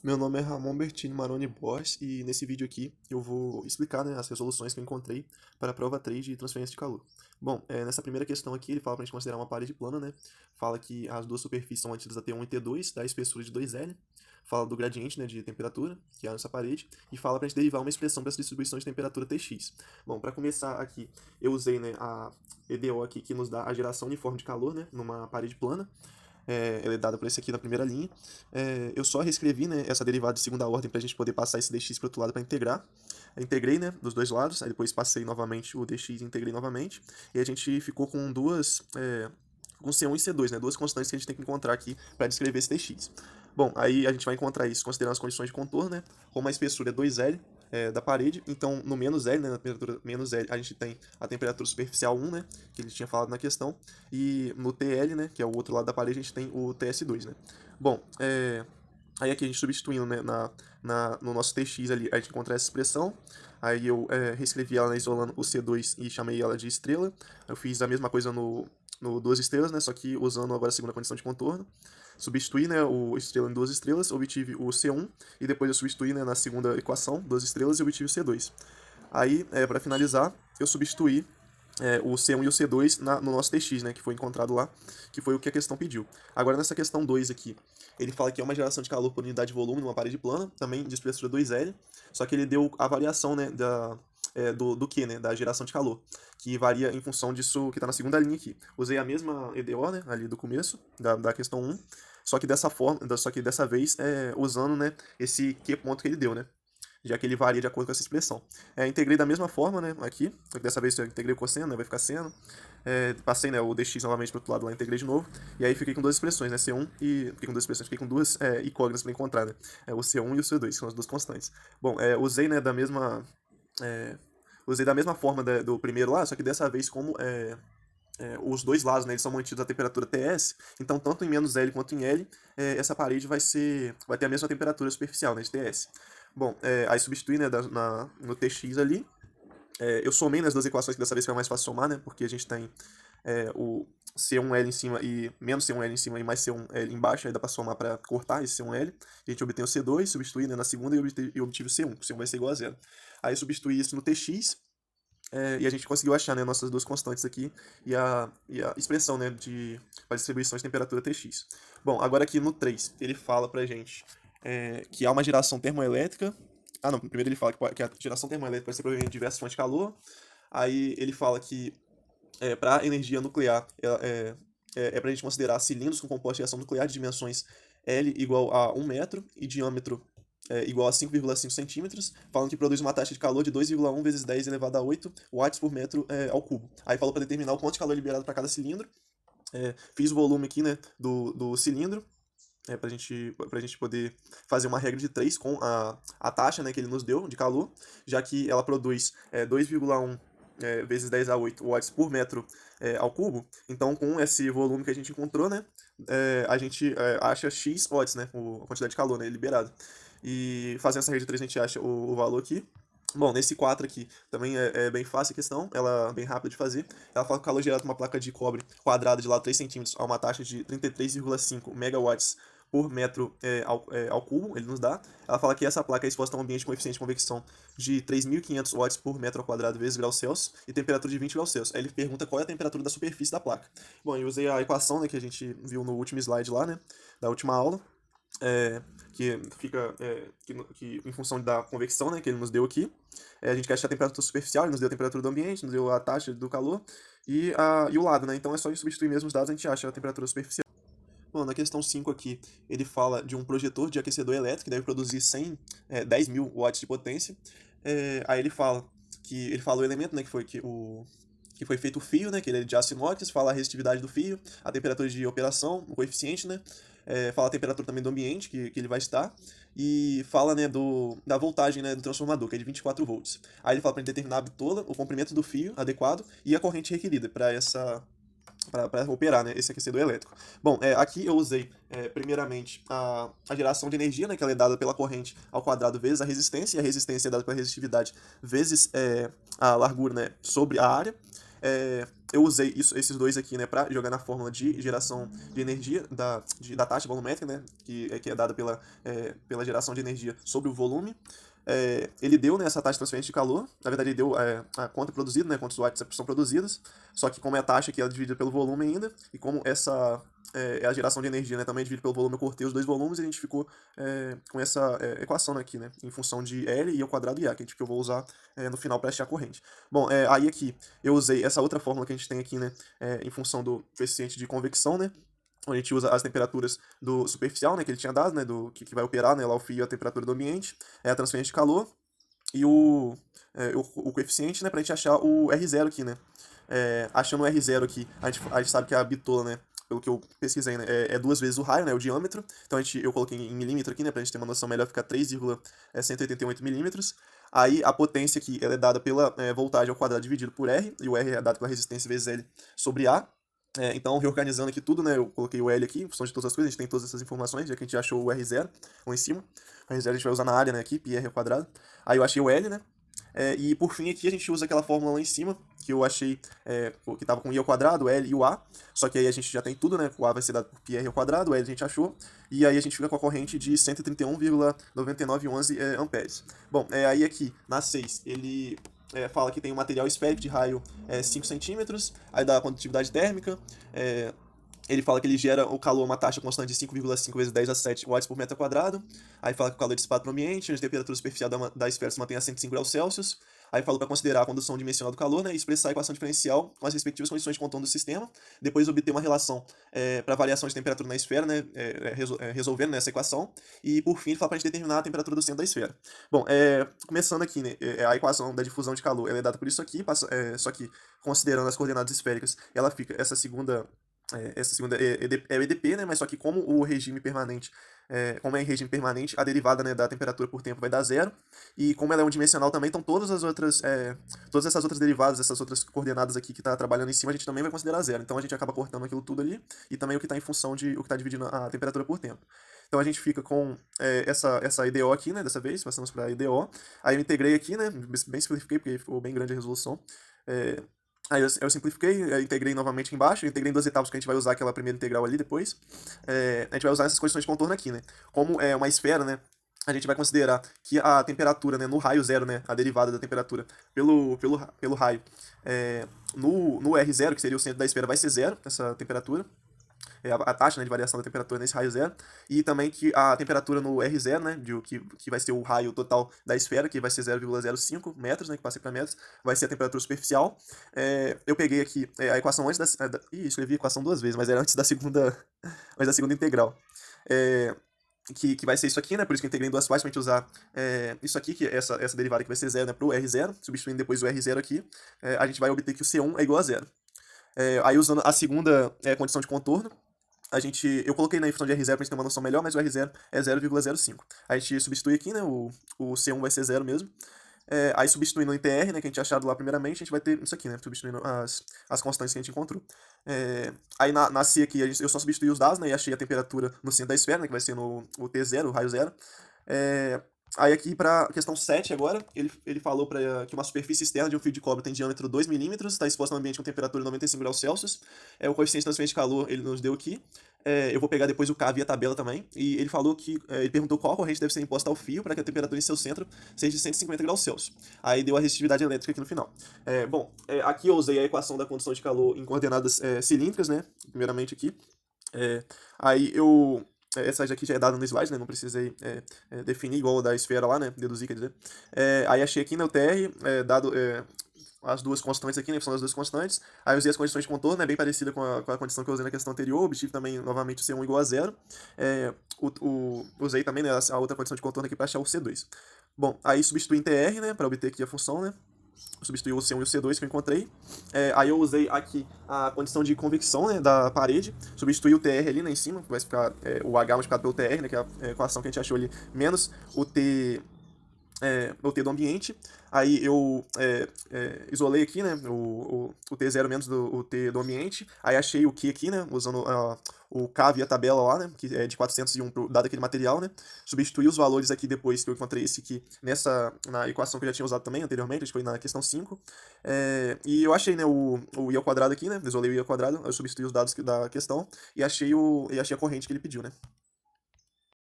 Meu nome é Ramon Bertini Maroni Borges e nesse vídeo aqui eu vou explicar, né, as resoluções que eu encontrei para a prova 3 de transferência de calor. Bom, nessa primeira questão aqui ele fala para a gente considerar uma parede plana, né? Fala que as duas superfícies são medidas a T1 e T2, da espessura de 2L. Fala do gradiente, né, de temperatura, que é nessa parede, e fala para a gente derivar uma expressão para essa distribuição de temperatura Tx. Bom, para começar aqui, eu usei, né, a EDO aqui que nos dá a geração uniforme de calor, né, numa parede plana. Ela é dada por esse aqui na primeira linha. Eu só reescrevi, né, essa derivada de segunda ordem para a gente poder passar esse dx para o outro lado para integrar. Eu integrei, né, dos dois lados, aí depois passei novamente o dx e integrei novamente. E a gente ficou com com C1 e C2, né, duas constantes que a gente tem que encontrar aqui para descrever esse dx. Bom, aí a gente vai encontrar isso considerando as condições de contorno, né, como a espessura é 2L, da parede, então no menos L, né, na temperatura menos L, a gente tem a temperatura superficial 1, né, que ele tinha falado na questão, e no TL, né, que é o outro lado da parede, a gente tem o TS2, né. Bom, aí aqui a gente substituindo, né, no nosso TX ali, a gente encontra essa expressão, aí eu reescrevi ela, né, isolando o C2 e chamei ela de estrela, eu fiz a mesma coisa no duas estrelas, né, só que usando agora a segunda condição de contorno, substituí, né, o estrela em duas estrelas, obtive o C1, e depois eu substituí, né, na segunda equação, duas estrelas, e obtive o C2. Aí, para finalizar, eu substituí o C1 e o C2 no nosso TX, né, que foi encontrado lá, que foi o que a questão pediu. Agora, nessa questão 2 aqui, ele fala que é uma geração de calor por unidade de volume numa parede plana, também de espessura 2L, só que ele deu a variação, né, do Q, né, da geração de calor, que varia em função disso que está na segunda linha aqui. Usei a mesma EDO, né, ali do começo, da questão 1, só que dessa forma, só que dessa vez usando, né, esse Q ponto que ele deu, né, já que ele varia de acordo com essa expressão. Integrei da mesma forma, né, aqui, só que dessa vez eu integrei o cosseno, né, vai ficar seno. Passei, né, o dx novamente para o outro lado lá, integrei de novo, e aí fiquei com duas expressões, né, C1 e... Fiquei com duas expressões, fiquei com duas incógnitas para encontrar, né, o C1 e o C2, que são as duas constantes. Bom, usei, né, é, usei da mesma forma do primeiro lá, só que dessa vez como os dois lados, né, eles são mantidos a temperatura TS, então tanto em menos L quanto em L, essa parede vai ter a mesma temperatura superficial, né, de TS. Bom, aí substituí, né, no TX ali. Eu somei nas duas equações, que dessa vez foi mais fácil somar, né, porque a gente tem o C1L em cima e menos C1L em cima e mais C1L embaixo, aí dá pra somar pra cortar esse C1L. A gente obtém o C2, substituí, né, na segunda e obtive o C1, que o C1 vai ser igual a zero. Aí eu substituí isso no TX, e a gente conseguiu achar, né, nossas duas constantes aqui e a expressão, né, para distribuição de temperatura Tx. Bom, agora aqui no 3, ele fala pra gente que há uma geração termoelétrica. Ah, não, primeiro ele fala que a geração termoelétrica pode ser proveniente de diversas fontes de calor. Aí ele fala que para energia nuclear para a gente considerar cilindros com composta de reação nuclear de dimensões L igual a 1 metro e diâmetro igual a 5,5 centímetros, falando que produz uma taxa de calor de 2,1 vezes 10 elevado a 8 watts por metro ao cubo. Aí falou para determinar o quanto de calor liberado para cada cilindro. Fiz o volume aqui, né, do cilindro, pra gente poder fazer uma regra de 3 com a taxa, né, que ele nos deu de calor, já que ela produz 2,1 vezes 10 a 8 watts por metro ao cubo. Então, com esse volume que a gente encontrou, né, a gente acha X watts, né, a quantidade de calor, né, liberado. E fazendo essa regra de 3 a gente acha o valor aqui. Bom, nesse 4 aqui também é bem fácil a questão, ela é bem rápida de fazer. Ela fala que o calor gerado por uma placa de cobre quadrada de lado 3 centímetros a uma taxa de 33,5 megawatts por metro ao cubo, ele nos dá. Ela fala que essa placa é exposta a um ambiente com eficiência de convecção de 3.500 watts por metro ao quadrado vezes graus Celsius e temperatura de 20 graus Celsius. Aí ele pergunta qual é a temperatura da superfície da placa. Bom, eu usei a equação, né, que a gente viu no último slide lá, né, da última aula, que fica que em função da convecção, né, que ele nos deu aqui. A gente quer achar a temperatura superficial, ele nos deu a temperatura do ambiente, nos deu a taxa do calor e o lado, né? Então é só substituir mesmo os dados, a gente acha a temperatura superficial. Bom, na questão 5 aqui, ele fala de um projetor de aquecedor elétrico que deve produzir 10.000 watts de potência. Aí ele fala o elemento, né, que foi feito o fio, né, que ele é de aço inox, fala a resistividade do fio, a temperatura de operação, o coeficiente, né, fala a temperatura também do ambiente que ele vai estar, e fala, né, da voltagem, né, do transformador, que é de 24 volts. Aí ele fala para determinar a bitola, o comprimento do fio adequado e a corrente requerida para operar, né, esse aquecedor elétrico. Bom, aqui eu usei primeiramente a geração de energia, né, que ela é dada pela corrente ao quadrado vezes a resistência, e a resistência é dada pela resistividade vezes a largura, né, sobre a área. eu usei esses dois aqui, né, para jogar na fórmula de geração de energia da taxa volumétrica, né, que é dada pela geração de energia sobre o volume. Ele deu, né, essa taxa de transferência de calor, na verdade ele deu a conta produzida, né, quantos watts são produzidos, só que como é a taxa aqui, ela é dividida pelo volume ainda, e como essa é a geração de energia, né, também é dividida pelo volume, eu cortei os dois volumes e a gente ficou com essa equação, né, aqui, né, em função de L e ao quadrado e A, que eu vou usar no final para achar a corrente. Bom, aí aqui eu usei essa outra fórmula que a gente tem aqui, né, em função do coeficiente de convecção, né, onde a gente usa as temperaturas do superficial, né, que ele tinha dado, né, que vai operar, né, lá o fio, a temperatura do ambiente, a transferência de calor e o coeficiente, né, pra gente achar o R0 aqui, né. Achando o R0 aqui, a gente sabe que a bitola, né, pelo que eu pesquisei, né, é duas vezes o raio, né, o diâmetro. Então eu coloquei em milímetro aqui, né, pra gente ter uma noção melhor, fica 3,188 milímetros. Aí a potência aqui, ela é dada pela voltagem ao quadrado dividido por R, e o R é dado pela resistência vezes L sobre A. Então, reorganizando aqui tudo, né, eu coloquei o L aqui, em função de todas as coisas, a gente tem todas essas informações, já que a gente achou o R0 lá em cima. O R0 a gente vai usar na área, né, aqui, πr ao quadrado. Aí eu achei o L, né, e por fim aqui a gente usa aquela fórmula lá em cima, que eu achei que estava com I ao quadrado, o L e o A, só que aí a gente já tem tudo, né, o A vai ser dado por πr ao quadrado, o L a gente achou, e aí a gente fica com a corrente de 131,9911 amperes. Bom, aí aqui, na 6, ele fala que tem um material esférico de raio 5 centímetros, aí dá a condutividade térmica, ele fala que ele gera o calor a uma taxa constante de 5,5 vezes 10 a 7 watts por metro quadrado. Aí fala que o calor é dissipado para o ambiente, onde a temperatura superficial da esfera se mantém a 105 graus Celsius. Aí falou para considerar a condução dimensional do calor, né, e expressar a equação diferencial com as respectivas condições de contorno do sistema. Depois obter uma relação para variação de temperatura na esfera, né, resolvendo essa equação. E por fim, ele fala para a gente determinar a temperatura do centro da esfera. Bom, começando aqui, né, a equação da difusão de calor ela é dada por isso aqui, só que considerando as coordenadas esféricas, ela fica essa segunda é o EDP, né? Mas só que como o regime permanente, como é em regime permanente, a derivada, né, da temperatura por tempo vai dar zero. E como ela é unidimensional também, então todas essas outras derivadas, essas outras coordenadas aqui que está trabalhando em cima, a gente também vai considerar zero. Então a gente acaba cortando aquilo tudo ali e também o que está em função de o que está dividindo a temperatura por tempo. Então a gente fica com essa EDO aqui, né? Dessa vez, passamos para a EDO. Aí eu integrei aqui, né? Bem simplifiquei, porque ficou bem grande a resolução. Aí eu simplifiquei, eu integrei novamente embaixo, eu integrei em duas etapas que a gente vai usar aquela primeira integral ali depois. A gente vai usar essas condições de contorno aqui, né? Como é uma esfera, né? A gente vai considerar que a temperatura, né, no raio zero, né, a derivada da temperatura pelo raio, no R0, que seria o centro da esfera, vai ser zero, essa temperatura. A taxa, né, de variação da temperatura nesse raio zero, e também que a temperatura no R0, né, que vai ser o raio total da esfera, que vai ser 0,05 metros, né, que passa para metros, vai ser a temperatura superficial. Eu peguei aqui a equação antes escrevi a equação duas vezes, mas era antes da segunda, antes da segunda integral. Que vai ser isso aqui, né, por isso que eu integrei em duas partes, pra gente usar isso aqui, que essa derivada que vai ser zero, né, pro R0, substituindo depois o R0 aqui, a gente vai obter que o C1 é igual a zero. Aí usando a segunda condição de contorno, eu coloquei na função de R0 pra gente ter uma noção melhor, mas o R0 é 0,05. A gente substitui aqui, né, o C1 vai ser zero mesmo. Aí substituindo o ITR, né, que a gente tinha achado lá primeiramente, a gente vai ter isso aqui, né, substituindo as constantes que a gente encontrou. Aí na C aqui, eu só substituí os dados, né, e achei a temperatura no centro da esfera, né, que vai ser o T0, o raio zero. Aí aqui para a questão 7 agora, ele falou que uma superfície externa de um fio de cobre tem diâmetro 2 milímetros, está exposta no ambiente com temperatura de 95 graus Celsius. O coeficiente de transferência de calor ele nos deu aqui. Eu vou pegar depois o K via tabela também. E ele falou ele perguntou qual corrente deve ser imposta ao fio para que a temperatura em seu centro seja de 150 graus Celsius. Aí deu a resistividade elétrica aqui no final. Aqui eu usei a equação da condição de calor em coordenadas cilíndricas, né? Primeiramente aqui. Aí essa aqui já é dada no slide, né? Não precisei definir igual a da esfera lá, né? Deduzir, quer dizer. Aí achei aqui no TR, dado as duas constantes aqui, né? São as duas constantes. Aí usei as condições de contorno, né? Bem parecida com a condição que eu usei na questão anterior. Obtive também, novamente, o C1 igual a zero. Usei também, né, a outra condição de contorno aqui para achar o C2. Bom, aí substituí em TR, né? Para obter aqui a função, né? Substituí o C1 e o C2 que eu encontrei. Aí eu usei aqui a condição de convecção, né, da parede, substituí o TR ali, né, em cima, que vai ficar o H multiplicado pelo TR, né, que é a equação que a gente achou ali, menos o T o T do ambiente, aí eu isolei aqui, né, o T0 menos o T do ambiente, aí achei o Q aqui, né, usando o K via tabela lá, né, que é de 401 dado aquele material, né, substituí os valores aqui depois que eu encontrei esse aqui na equação que eu já tinha usado também anteriormente, acho que foi na questão 5, e eu achei, né, o I ao quadrado aqui, né, isolei o I ao quadrado, eu substituí os dados da questão e achei a corrente que ele pediu, né.